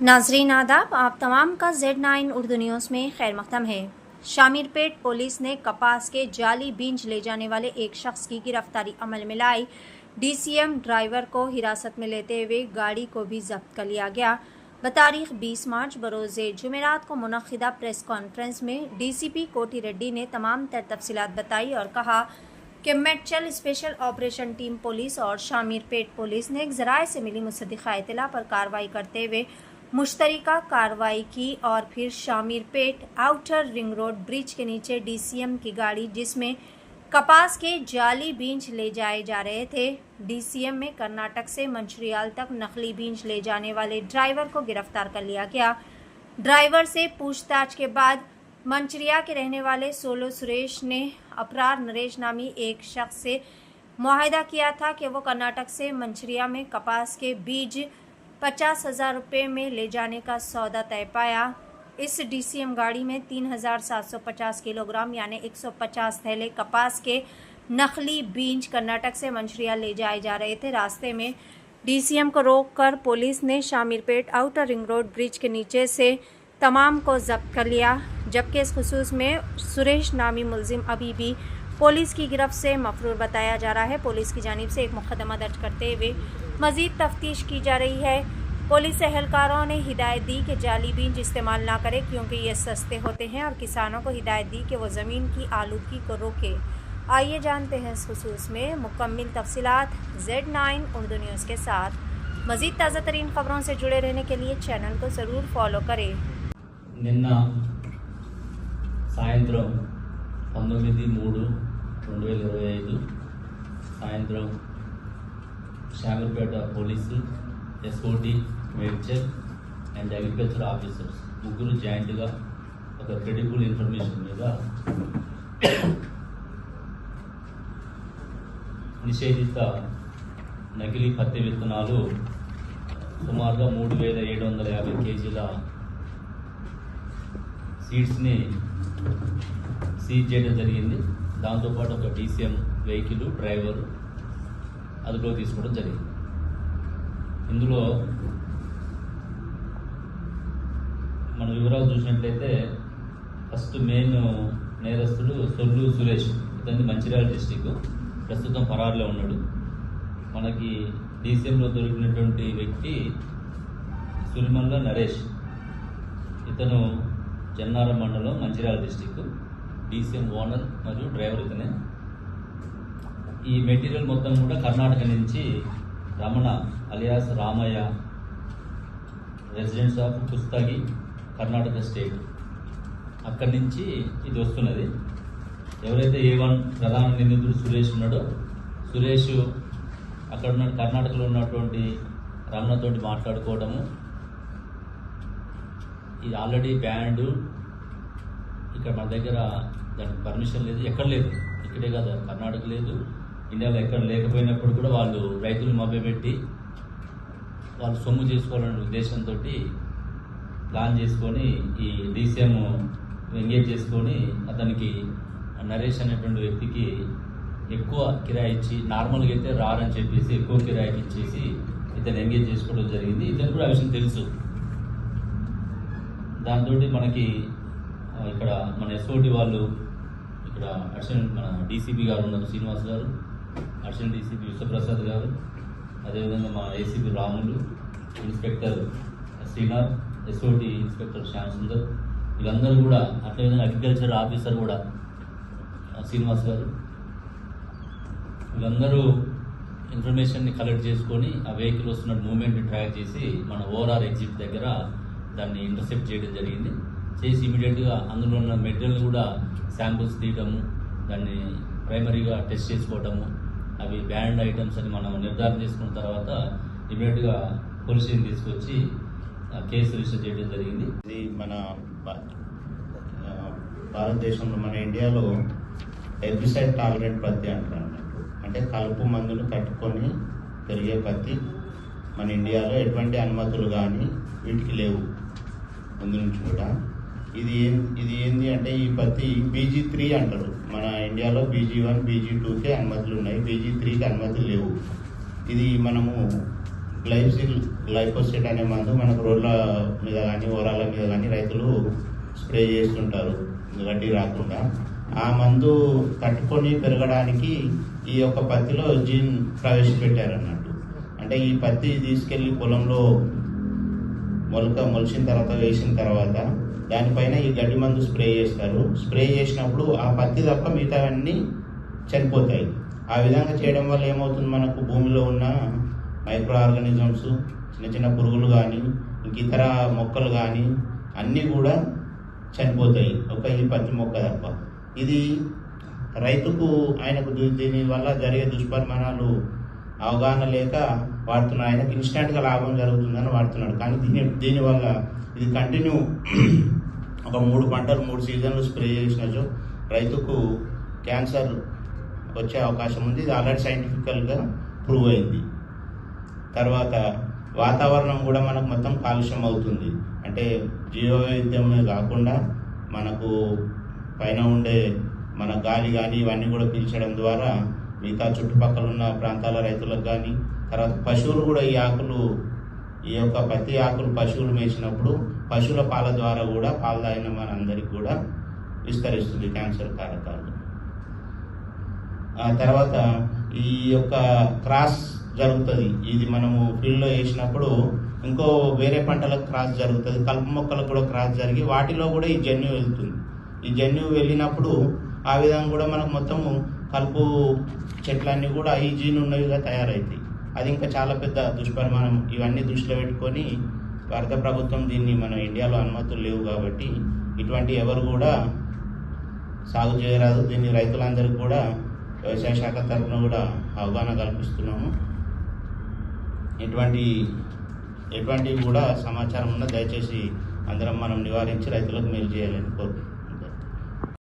नाजरीन आदाब, आप तमाम का Z9 उर्दू न्यूज़ में खैर मक़दम है। शामीरपेट पुलिस ने कपास के जाली बीज ले जाने वाले एक शख्स की गिरफ्तारी अमल में लाई। DCM ड्राइवर को हिरासत में लेते हुए गाड़ी को भी जब्त कर लिया गया। बतारीख 20 मार्च बरोज़े जुमेरात को मुनक़िदा प्रेस कॉन्फ्रेंस में DCP कोटी रेड्डी ने तमाम तफसीलात बताई और कहा कि Medchal special operation team police और शामीरपेट पुलिस ने एक ज़राए से मिली मुसद्दिक़ा इत्तला पर कार्रवाई करते हुए मुश्तरका कार्रवाई की और फिर शामीरपेट आउटर रिंग रोड ब्रिज के नीचे DCM की गाड़ी जिसमें कपास के जाली बीज ले जाए जा रहे थे। DCM में कर्नाटक से मंचरियाल तक नकली बीज ले जाने वाले ड्राइवर को गिरफ्तार कर लिया गया। ड्राइवर से पूछताछ के बाद मंचरिया के रहने वाले सोलो सुरेश ने अपरार नरेश नामी एक शख्स से मुआहदा किया था कि वो कर्नाटक से मंचरिया में कपास के बीज 50,000 रुपये में ले जाने का सौदा तय पाया। इस DCM गाड़ी में 3,750 किलोग्राम यानी 150 थैले कपास के नकली बीज कर्नाटक से मंचरिया ले जाए जा रहे थे। रास्ते में DCM को रोककर पुलिस ने शामीरपेट आउटर रिंग रोड ब्रिज के नीचे से तमाम को जब्त कर लिया, जबकि इस खुसूस में सुरेश नामी मुलजिम अभी भी पुलिस की गिरफ्त से मफरूर बताया जा रहा है। पुलिस की जानिब से एक मुकदमा दर्ज करते हुए मज़ीद तफ्तीश की जा रही है। पुलिस एहलकारों ने हिदायत दी कि जाली बीज इस्तेमाल ना करें क्योंकि ये सस्ते होते हैं और किसानों को हिदायत दी कि वो ज़मीन की आलूदगी को रोके। आइए जानते हैं इस खुसूस में मुकम्मल तफसीलात Z9 उर्दू न्यूज़ के साथ। मज़ीद ताज़ा तरीन ख़बरों से जुड़े रहने के लिए चैनल को ज़रूर फॉलो करें। నిన్న సాయంత్రం 19/3/2025 సాయంత్రం Shamirpet police SOT Medchal and agriculture officers ముగ్గురు జాయింట్గా ఒక క్రెడిబుల్ ఇన్ఫర్మేషన్ మీద నిషేధిత నకిలీ పత్తి విత్తనాలు సుమారుగా 3,750 కేజీల సీడ్స్ని సీజ్ చేయడం జరిగింది. దాంతోపాటు ఒక DCM వెహికల్ డ్రైవరు అదుపులో తీసుకోవడం జరిగింది. ఇందులో మన వివరాలు చూసినట్లయితే ఫస్ట్ మెయిన్ నేరస్తుడు సొల్లు సురేష్, ఇతని మంచిర్యాల డిస్టిక్, ప్రస్తుతం పరారులో ఉన్నాడు. మనకి DCMలో దొరికినటువంటి వ్యక్తి సురిమల్ల నరేష్, ఇతను Chennaram mandal Mancherial district, DCM owner మరియు డ్రైవర్ ఇతనే. ఈ మెటీరియల్ మొత్తం కూడా కర్ణాటక నుంచి Ramana alias Ramaiah, residents of Pustagi, Karnataka state, అక్కడి నుంచి ఇది వస్తున్నది. ఎవరైతే A1 ప్రధాన నిందితుడు సురేష్ ఉన్నాడో, సురేష్ అక్కడ ఉన్న కర్ణాటకలో ఉన్నటువంటి రమణతోటి మాట్లాడుకోవడము, ఇది ఆల్రెడీ బ్యాండ్, ఇక్కడ మన దగ్గర దానికి పర్మిషన్ లేదు, ఎక్కడ లేదు, ఇక్కడే కాదు కర్ణాటక లేదు, ఇండియాలో ఎక్కడ లేకపోయినప్పుడు కూడా వాళ్ళు రైతులు మభ్యపెట్టి వాళ్ళు సొమ్ము చేసుకోవాలనే ఉద్దేశంతో ప్లాన్ చేసుకొని ఈ DCM ఎంగేజ్ చేసుకొని అతనికి నరేష్ అనేటువంటి వ్యక్తికి ఎక్కువ కిరాయి ఇచ్చి, నార్మల్గా అయితే రారని చెప్పేసి ఎక్కువ కిరాయికి ఇచ్చేసి ఇతను ఎంగేజ్ చేసుకోవడం జరిగింది. ఇతను కూడా ఆ విషయం తెలుసు. దాంతో మనకి ఇక్కడ మన SOT వాళ్ళు, ఇక్కడ అడిషనల్ మన DCP గారు ఉన్నారు శ్రీనివాస్ గారు, అడిషనల్ DCP విశ్వప్రసాద్ గారు, అదేవిధంగా మా ACP Ramulu, inspector Srinath, SOT inspector Shyam Sundar, వీళ్ళందరూ కూడా, అదేవిధంగా అగ్రికల్చర్ ఆఫీసర్ కూడా శ్రీనివాస్ గారు, వీళ్ళందరూ ఇన్ఫర్మేషన్ని కలెక్ట్ చేసుకొని ఆ వెహికల్ వస్తున్న మూమెంట్ని ట్రాక్ చేసి మన ORR ఎగ్జిట్ దగ్గర దాన్ని ఇంటర్సెప్ట్ చేయడం జరిగింది. చేసి ఇమీడియట్గా అందులో ఉన్న మెటీరియల్ కూడా శాంపుల్స్ తీయడము, దాన్ని ప్రైమరీగా టెస్ట్ చేసుకోవడము, అవి బ్యాండ్ ఐటమ్స్ అని మనం నిర్ధారణ చేసుకున్న తర్వాత ఇమీడియట్గా పోలీసుని తీసుకొచ్చి కేసు రిజిస్టర్ చేయడం జరిగింది. ఇది మన భారతదేశంలో, మన ఇండియాలో హెర్బిసైడ్ టాలరెంట్ పత్తి అంటారు అన్నట్టు, అంటే కలుపు మందులు కట్టుకొని పెరిగే పత్తి మన ఇండియాలో ఎటువంటి అనుమతులు కానీ వీటికి లేవు ముందు నుంచి కూడా. ఇది ఏంది అంటే ఈ పత్తి BG3 అంటారు. మన ఇండియాలో BG1 BG2కే అనుమతులు ఉన్నాయి, BG3కి అనుమతులు లేవు. ఇది మనము గ్లైఫోసేట్ అనే మందు మనకు రోడ్ల మీద కానీ ఓరాల మీద కానీ రైతులు స్ప్రే చేస్తుంటారు గడ్డి రాకుండా. ఆ మందు తట్టుకొని పెరగడానికి ఈ యొక్క పత్తిలో జీన్ ప్రవేశపెట్టారన్నట్టు. అంటే ఈ పత్తి తీసుకెళ్లి పొలంలో మొలిచిన తర్వాత వేసిన తర్వాత దానిపైన ఈ గడ్డి మందు స్ప్రే చేస్తారు. స్ప్రే చేసినప్పుడు ఆ పత్తి తప్ప మిగతావన్నీ చనిపోతాయి. ఆ విధంగా చేయడం వల్ల ఏమవుతుంది, మనకు భూమిలో ఉన్న మైక్రో ఆర్గానిజమ్స్, చిన్న చిన్న పురుగులు కానీ ఇంక ఇతర మొక్కలు కానీ అన్నీ కూడా చనిపోతాయి, ఒక ఈ పత్తి మొక్క తప్ప. ఇది రైతుకు ఆయనకు దీని వల్ల జరిగే దుష్పరిమాణాలు అవగాహన లేక వాడుతున్నాడు. ఆయనకు ఇన్స్టెంట్గా లాభం జరుగుతుందని వాడుతున్నాడు. కానీ దీనివల్ల ఇది కంటిన్యూ ఒక 3 పంటలు 3 సీజన్లు స్ప్రే చేసినచో రైతుకు క్యాన్సర్ వచ్చే అవకాశం ఉంది. ఇది ఆల్రెడీ సైంటిఫికల్గా ప్రూవ్ అయింది. తర్వాత వాతావరణం కూడా మనకు మొత్తం కాలుష్యం అవుతుంది. అంటే జీవవైవిధ్యమే కాకుండా మనకు పైన ఉండే మన గాలి కానీ ఇవన్నీ కూడా పీల్చడం ద్వారా మిగతా చుట్టుపక్కల ఉన్న ప్రాంతాల రైతులకు కానీ, తర్వాత పశువులు కూడా ఈ యొక్క పత్తి ఆకులు పశువులు మేసినప్పుడు పశువుల పాల ద్వారా కూడా పాలు తాగిన మన అందరికి కూడా విస్తరిస్తుంది క్యాన్సర్ కారకాలు. ఆ తర్వాత ఈ యొక్క క్రాస్ జరుగుతుంది. ఇది మనము ఫీల్డ్లో వేసినప్పుడు ఇంకో వేరే పంటలకు క్రాస్ జరుగుతుంది, కలుపు మొక్కలకు కూడా క్రాస్ జరిగి వాటిలో కూడా ఈ జన్యు వెళ్తుంది. ఈ జన్యు వెళ్ళినప్పుడు ఆ విధంగా కూడా మనకు మొత్తము కలుపు చెట్లన్నీ కూడా ఈ జీన్ ఉన్నవిగా తయారవుతాయి. అది ఇంకా చాలా పెద్ద దుష్పరిమాణం. ఇవన్నీ దృష్టిలో పెట్టుకొని భారత ప్రభుత్వం దీన్ని మన ఇండియాలో అనుమతులు లేవు కాబట్టి ఇటువంటి ఎవరు కూడా సాగు చేయరాదు. దీన్ని రైతులందరికీ కూడా వ్యవసాయ శాఖ తరఫున కూడా అవగాహన కల్పిస్తున్నాము. ఎటువంటి కూడా సమాచారం ఉన్నా దయచేసి అందరం మనం నివారించి రైతులకు మేలు చేయాలని కోరుకుంటున్నాం.